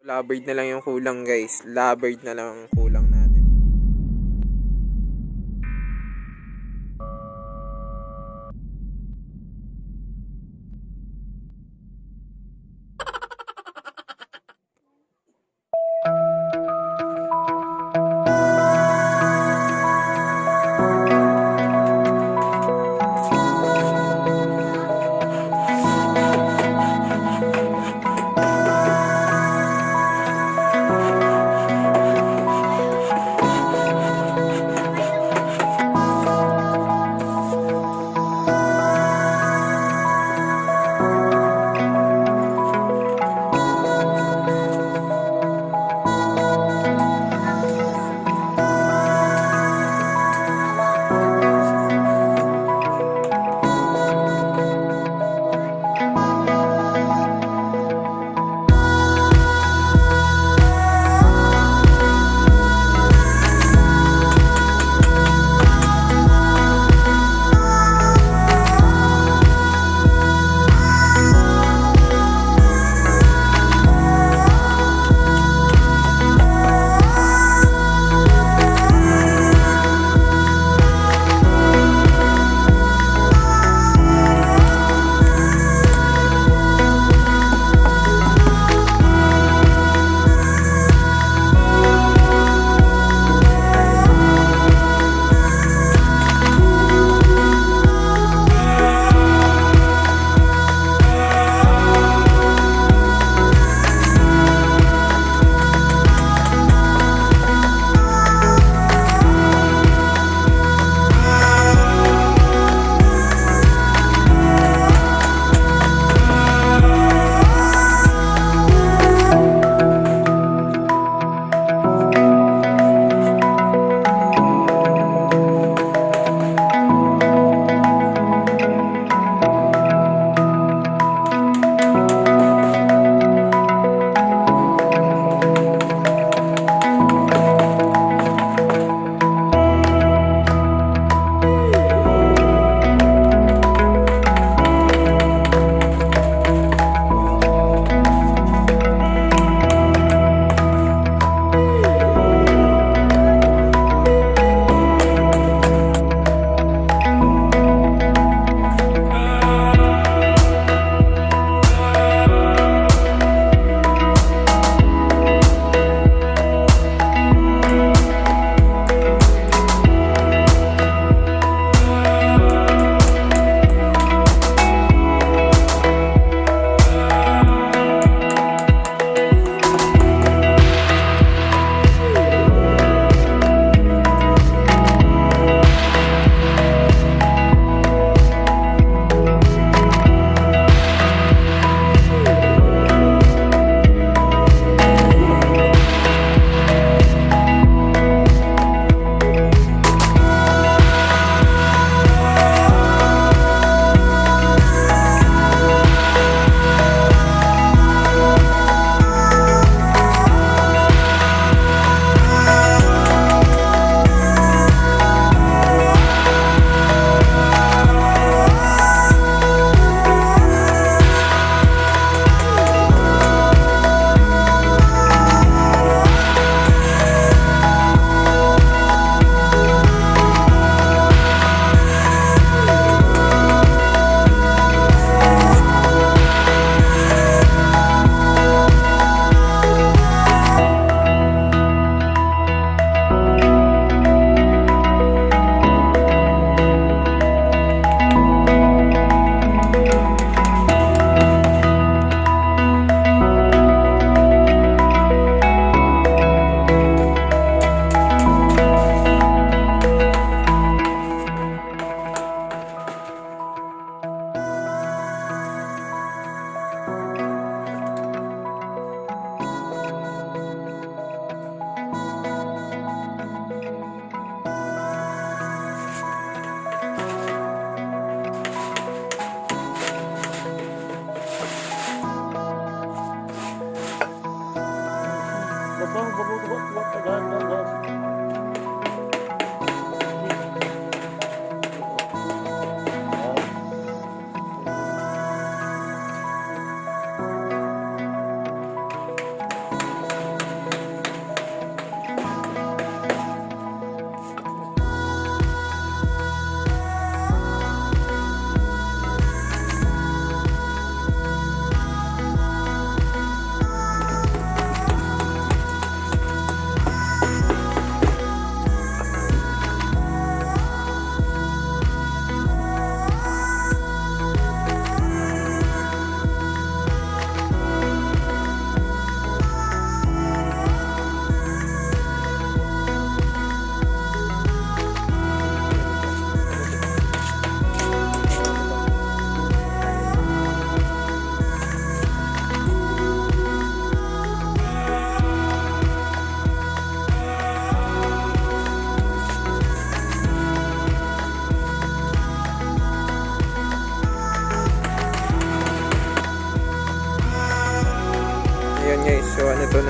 Lovebird na lang yung kulang guys. Lovebird na lang ang kulang natin.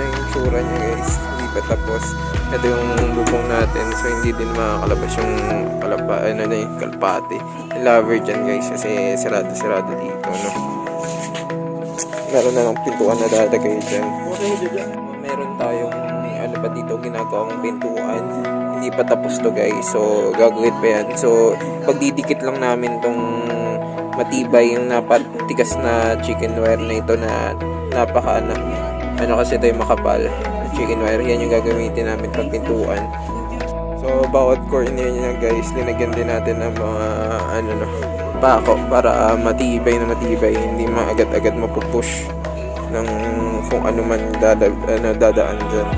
yung tsura niya guys, hindi pa tapos. Ito yung bubong natin, so hindi din makakalabas yung kalpate. Lover dyan guys, kasi sarado dito, no? Meron na lang pintuan na dadagay dyan. Meron tayong dito ginagawang pintuan, hindi pa tapos to guys, so gagawin pa yan. So pagdidikit lang namin tong matibay yung napatigas na chicken wire na ito na napaka kasi ito yung makapal chicken wire, yan yung gagamitin namin pag pintuan. So bawat corner niya guys, linagyan din natin ng mga pako para matibay, hindi agad-agad mapupush ng kung ano man dadaan dyan.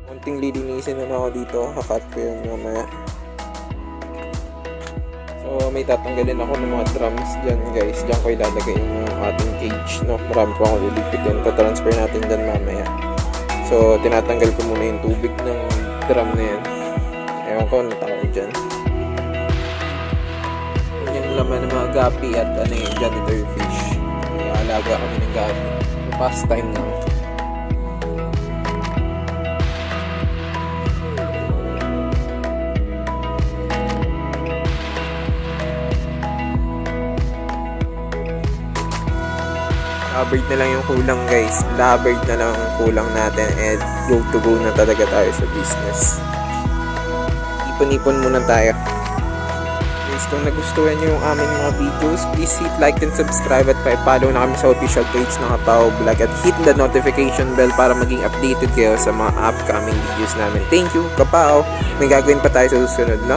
Konting lilinisin na ako dito, hakat ko yun mamaya. So may tatanggalin ako ng mga drums dyan guys, dyan ko ilalagay yung ating cage, no? Marami pa akong lilipitin, tatransfer natin dyan mamaya. So tinatanggal ko muna yung tubig ng drum na yan, ewan ko natawag dyan. Yung laman ng mga gapi at janitor fish, may alaga kami ng gapi, pastime lang. Labird na lang yung kulang guys, labird na lang ang kulang natin, and go to go na talaga tayo sa business. Ipon-ipon muna tayo guys. Kung nagustuhan nyo yung aming mga videos, please hit like and subscribe at pa-follow na kami sa official page ng Kapaw Vlog at hit the notification bell para maging updated kayo sa mga upcoming videos namin. Thank you, Kapaw! May gagawin pa tayo sa susunod, no?